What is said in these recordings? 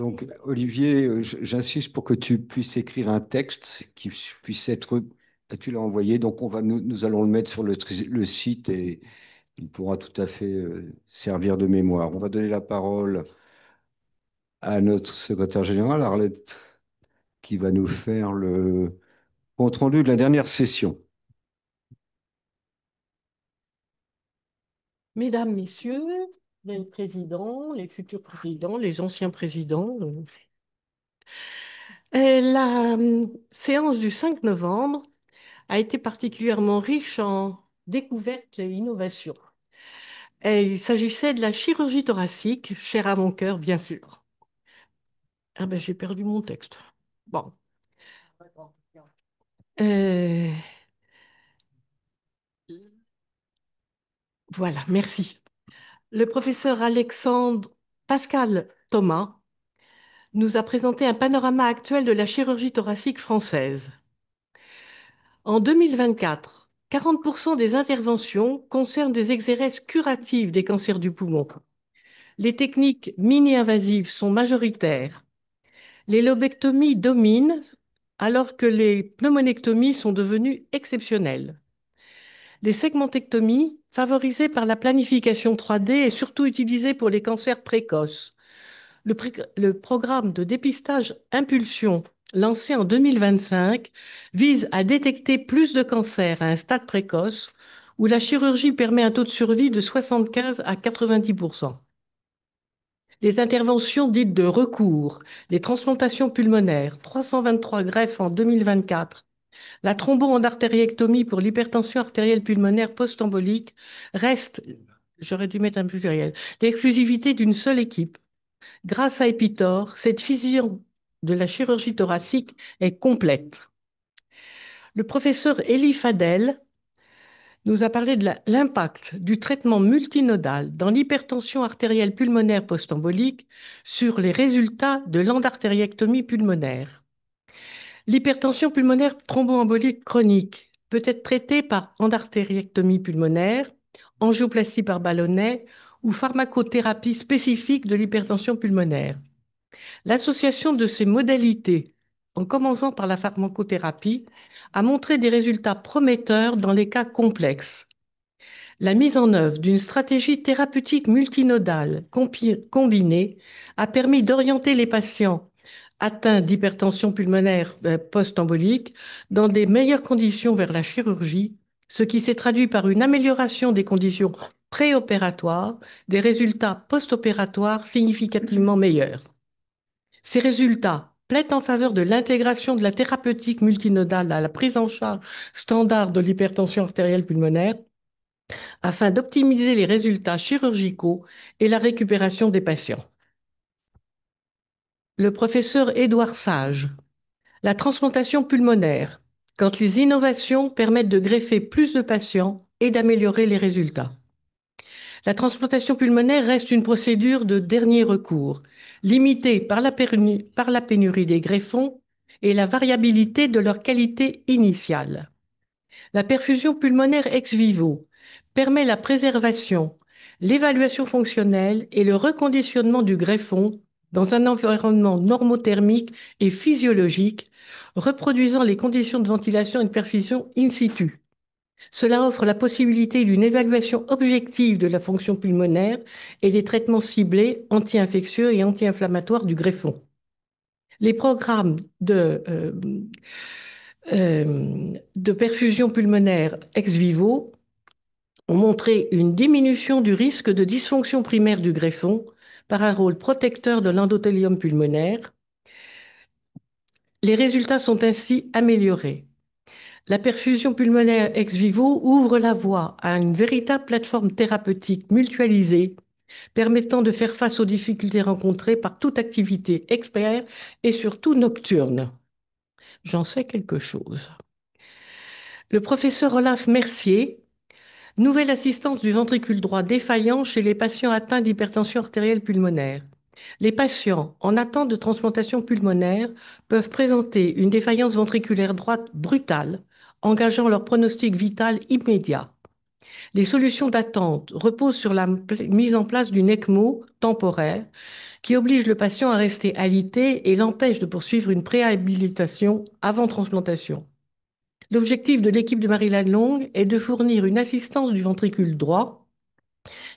Donc, Olivier, j'insiste pour que tu puisses écrire un texte qui puisse être. Tu l'as envoyé, donc nous allons le mettre sur le site et il pourra tout à fait servir de mémoire. On va donner la parole à notre secrétaire général, Arlette, qui va nous faire le compte-rendu de la dernière session. Mesdames, Messieurs, les présidents, les futurs présidents, les anciens présidents, la séance du 5 novembre a été particulièrement riche en découvertes et innovations. Et il s'agissait de la chirurgie thoracique, chère à mon cœur, bien sûr. Ah ben, j'ai perdu mon texte. Bon. Euh, voilà, merci. Le professeur Alexandre Pascal Thomas nous a présenté un panorama actuel de la chirurgie thoracique française. En 2024, 40% des interventions concernent des exéreses curatives des cancers du poumon. Les techniques mini-invasives sont majoritaires. Les lobectomies dominent alors que les pneumonectomies sont devenues exceptionnelles. Les segmentectomies, favorisées par la planification 3D, est surtout utilisée pour les cancers précoces. Le programme de dépistage Impulsion, lancé en 2025, vise à détecter plus de cancers à un stade précoce où la chirurgie permet un taux de survie de 75 à 90%. Les interventions dites de recours, les transplantations pulmonaires, 323 greffes en 2024, la thromboendartériectomie pour l'hypertension artérielle pulmonaire post-embolique reste, j'aurais dû mettre un pluriel, l'exclusivité d'une seule équipe. Grâce à Epitor, cette fusion de la chirurgie thoracique est complète. Le professeur Elie Fadel nous a parlé de l'impact du traitement multinodal dans l'hypertension artérielle pulmonaire post-embolique sur les résultats de l'endartériectomie pulmonaire. L'hypertension pulmonaire thromboembolique chronique peut être traitée par endartériectomie pulmonaire, angioplastie par ballonnet ou pharmacothérapie spécifique de l'hypertension pulmonaire. L'association de ces modalités, en commençant par la pharmacothérapie, a montré des résultats prometteurs dans les cas complexes. La mise en œuvre d'une stratégie thérapeutique multinodale combinée a permis d'orienter les patients atteints d'hypertension pulmonaire post-embolique dans des meilleures conditions vers la chirurgie, ce qui s'est traduit par une amélioration des conditions préopératoires, des résultats post-opératoires significativement meilleurs. Ces résultats plaident en faveur de l'intégration de la thérapeutique multinodale à la prise en charge standard de l'hypertension artérielle pulmonaire afin d'optimiser les résultats chirurgicaux et la récupération des patients. Le professeur Édouard Sage, la transplantation pulmonaire, quand les innovations permettent de greffer plus de patients et d'améliorer les résultats. La transplantation pulmonaire reste une procédure de dernier recours, limitée par la pénurie des greffons et la variabilité de leur qualité initiale. La perfusion pulmonaire ex vivo permet la préservation, l'évaluation fonctionnelle et le reconditionnement du greffon dans un environnement normothermique et physiologique, reproduisant les conditions de ventilation et de perfusion in situ. Cela offre la possibilité d'une évaluation objective de la fonction pulmonaire et des traitements ciblés anti-infectieux et anti-inflammatoires du greffon. Les programmes de perfusion pulmonaire ex vivo ont montré une diminution du risque de dysfonction primaire du greffon par un rôle protecteur de l'endothélium pulmonaire. Les résultats sont ainsi améliorés. La perfusion pulmonaire ex vivo ouvre la voie à une véritable plateforme thérapeutique mutualisée permettant de faire face aux difficultés rencontrées par toute activité expert et surtout nocturne. J'en sais quelque chose. Le professeur Olaf Mercier, nouvelle assistance du ventricule droit défaillant chez les patients atteints d'hypertension artérielle pulmonaire. Les patients en attente de transplantation pulmonaire peuvent présenter une défaillance ventriculaire droite brutale, engageant leur pronostic vital immédiat. Les solutions d'attente reposent sur la mise en place d'une ECMO temporaire qui oblige le patient à rester alité et l'empêche de poursuivre une préhabilitation avant transplantation. L'objectif de l'équipe de Maryland Long est de fournir une assistance du ventricule droit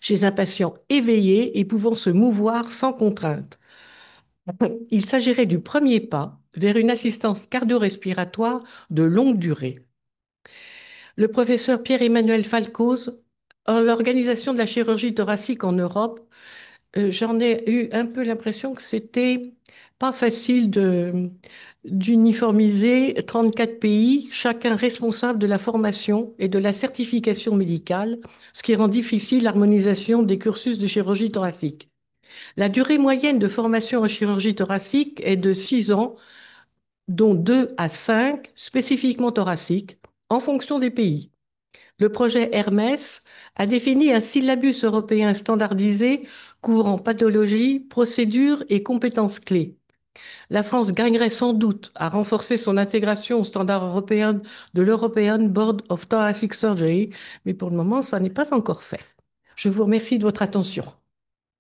chez un patient éveillé et pouvant se mouvoir sans contrainte. Il s'agirait du premier pas vers une assistance cardio-respiratoire de longue durée. Le professeur Pierre-Emmanuel Falcoz, en l'organisation de la chirurgie thoracique en Europe, j'en ai eu un peu l'impression que c'était pas facile d'uniformiser 34 pays, chacun responsable de la formation et de la certification médicale, ce qui rend difficile l'harmonisation des cursus de chirurgie thoracique. La durée moyenne de formation en chirurgie thoracique est de 6 ans, dont 2 à 5 spécifiquement thoraciques, en fonction des pays. Le projet Hermès a défini un syllabus européen standardisé couvrant pathologie, procédures et compétences clés. La France gagnerait sans doute à renforcer son intégration au standard européen de l'European Board of Thoracic Surgery, mais pour le moment, ça n'est pas encore fait. Je vous remercie de votre attention.